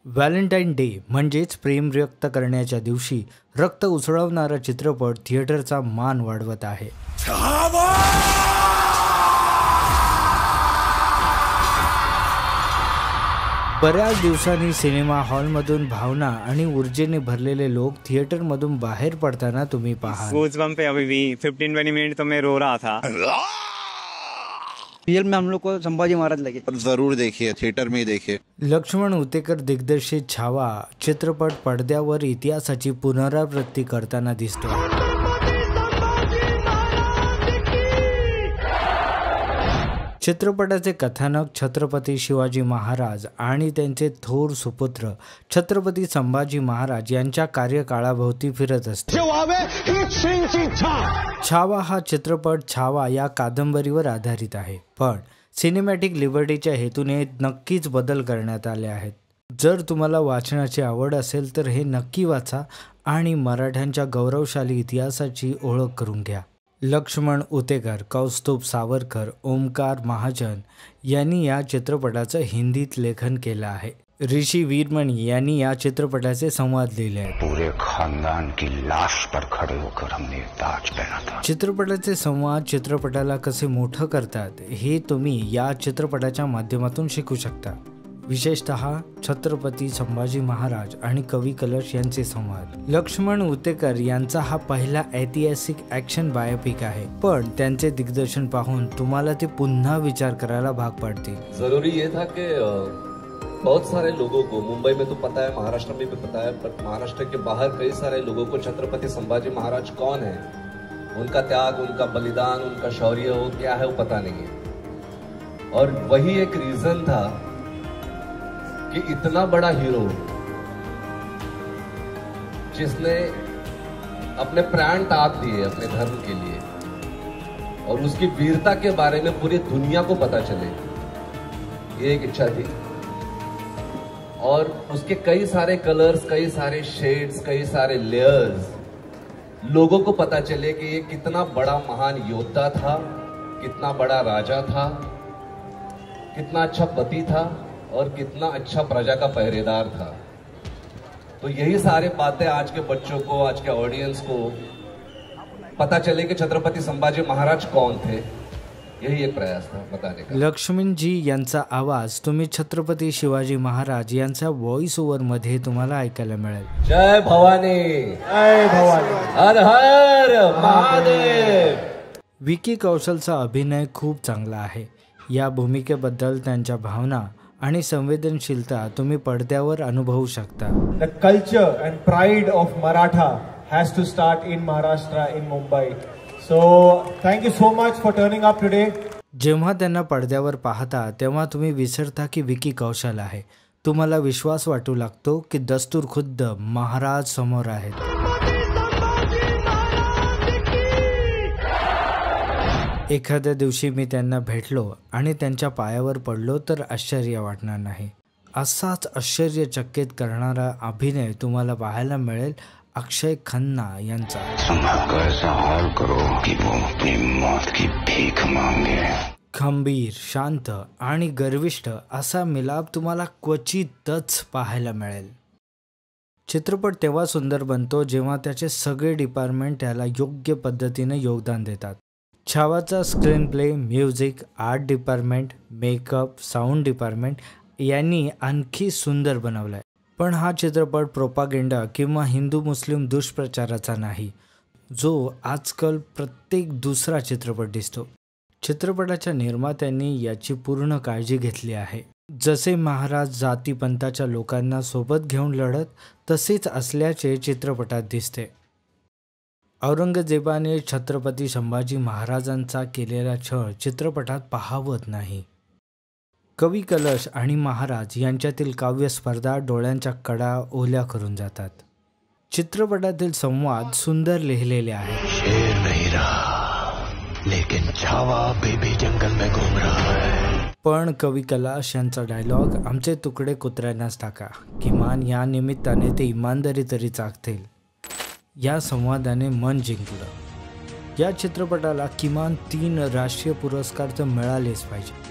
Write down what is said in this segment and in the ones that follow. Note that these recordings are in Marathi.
व्हॅलेंटाईन डे म्हणजेच प्रेम व्यक्त करण्याच्या दिवशी रक्त उसळवणारा चित्रपट थिएटरचा मान वाढवत आहे. बऱ्याच दिवसांनी सिनेमा हॉलमधून भावना आणि ऊर्जेने भरलेले लोक थिएटरमधून बाहेर पडताना तुम्ही पहा. गूज़बम्प पे अभी भी 15-20 मिनट तो मैं रो रहा था. रियल में हम लोग को संभाजी महाराज लगे. जरूर देखिए, थिएटर में ही देखिए. लक्ष्मण उतेकर दिग्दर्शित छावा चित्रपट पडद्यावर इतिहासाची पुनरावृत्ती करताना दिसतो. चित्रपटाचे कथानक छत्रपती शिवाजी महाराज आणि त्यांचे थोर सुपुत्र छत्रपती संभाजी महाराज यांच्या कार्यकाळाभोवती फिरत असते. छावा हा चित्रपट छावा या कादंबरीवर आधारित आहे, पण सिनेमॅटिक लिबर्टीच्या हेतूने नक्कीच बदल करण्यात आले आहेत. जर तुम्हाला वाचनाची आवड असेल तर हे नक्की वाचा आणि मराठ्यांच्या गौरवशाली इतिहासाची ओळख करून घ्या. लक्ष्मण उतेकर, कौस्तुभ सावरकर, ओमकार महाजन यांनी या चित्रपटाचं हिंदीत लेखन केलं आहे. ऋषी वीरमणी यांनी या चित्रपटाचे संवाद लिहिले आहेत. पूरे खानदान की लाश पर खड़े होकर हमने ताज पहना था. चित्रपटाचे संवाद चित्रपटाला कसे मोठं करतात हे तुम्ही या चित्रपटाच्या माध्यमातून शिकू शकता. विशेषतः छत्रपती संभाजी महाराज आणि कवी कलश यांचे संवाद. लक्ष्मण उतेकर यांचा हा पहिला ऐतिहासिक ॲक्शन बायोपिक आहे, पण त्यांचे दिग्दर्शन पाहून तुम्हाला ते पुन्हा विचार करायला भाग पाडतील. जरूरी ये था कि बहुत सारे लोगों को, मुंबई में तो पता है, महाराष्ट्र में भी पता है, पर महाराष्ट्र के बाहर कई सारे लोगों को छत्रपति संभाजी महाराज कौन है, उनका त्याग, उनका बलिदान, उनका शौर्य वो क्या है वो पता नहीं है. और वही एक रीजन था कि इतना बड़ा हीरो जिसने अपने प्राण त्याग दिए अपने धर्म के लिए और उसकी वीरता के बारे में पूरी दुनिया को पता चले, ये एक इच्छा थी. और उसके कई सारे कलर्स, कई सारे शेड्स, कई सारे लेयर्स लोगों को पता चले कि ये कितना बड़ा महान योद्धा था, कितना बड़ा राजा था, कितना अच्छा पति था और कितना अच्छा प्रजा का पहरेदार था. तो यही सारे बातें आज के बच्चों को, आज के ऑडियंस को पता चले कि छत्रपति संभाजी महाराज कौन थे. यही एक प्रयास था बताने का. लक्ष्मण जी यांचा आवाज तुम्ही छत्रपती शिवाजी महाराज यांचा व्हॉइस ओव्हर मध्ये तुम्हाला ऐकायला मिळेल. जय भवानी, जय भवानी, हर हर महादेव. विकी कौशलचा अभिनय खूप चांगला आहे. या भूमिकेबद्दल त्यांच्या भावना आणि संवेदनशीलता तुम्ही पडद्यावर अनुभवू शकता. The culture and pride of Maratha has to start in Maharashtra, in Mumbai. So thank you so much for turning up today. जेव्हा त्यांना पडद्यावर पाहता तेव्हा तुम्ही विसरता की विकी कौशल आहे. तुम्हाला विश्वास वाटू लागतो की दस्तूर खुद्द महाराज समोर आहेत. एखाद्या दिवशी मी त्यांना भेटलो आणि त्यांच्या पायावर पडलो तर आश्चर्य वाटणार नाही. असाच आश्चर्यचकित करणारा अभिनय तुम्हाला पाहायला मिळेल अक्षय खन्ना यांचा. खंबीर, शांत आणि गर्विष्ठ असा मिलाप तुम्हाला क्वचितच पाहायला मिळेल. चित्रपट तेव्हा सुंदर बनतो जेव्हा त्याचे सगळे डिपार्टमेंट त्याला योग्य पद्धतीने योगदान देतात. छावाचा screen play, music, art department, makeup, sound department यांनी आणखी सुंदर बनवलाय. पण हा चित्रपट प्रोपागेंडा किंवा हिंदू मुस्लिम दुष्प्रचाराचा नाही, जो आजकाल प्रत्येक दुसरा चित्रपट दिसतो. चित्रपटाच्या निर्मात्यांनी याची पूर्ण काळजी घेतली आहे. जसे महाराज जातीपंथाच्या लोकांना सोबत घेऊन लढत तसेच असल्याचे चित्रपटात दिसते. औरंगजेबाने छत्रपती संभाजी महाराजांचा केलेला छळ चित्रपटात पाहावत नाही. कवी कलश आणि महाराज यांच्यातील काव्य स्पर्धा डोळ्यांच्या कडा ओल्या करून जातात. चित्रपटातील संवाद सुंदर लिहिलेले आहेत. शेर नहीं रहा, लेकिन छावा बेबी जंगल में घूम रहा है. पण कवी कलश यांचा डायलॉग आमचे तुकडे कुत्र्यांनाच टाका, किमान या निमित्ताने ते इमानदारी तरी चाखतील, या संवादाने मन जिंकलं. या चित्रपटाला किमान 3 राष्ट्रीय पुरस्कार तर मिळालेच पाहिजे.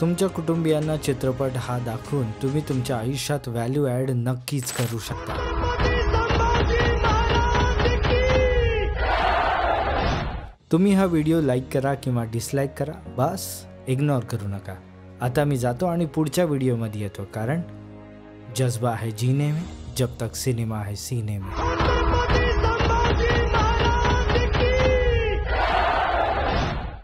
तुमच्या कुटुंबियांना चित्रपट हा दाखवून तुम्ही तुमच्या आयुष्यात व्हॅल्यू ॲड नक्कीच करू शकता. तुम्ही हा व्हिडिओ लाईक करा किंवा डिसलाईक करा, बस इग्नोर करू नका. आता मी जातो आणि पुढच्या व्हिडिओमध्ये येतो, कारण जज्बा है जीने में जब तक सिनेमा है सीने में.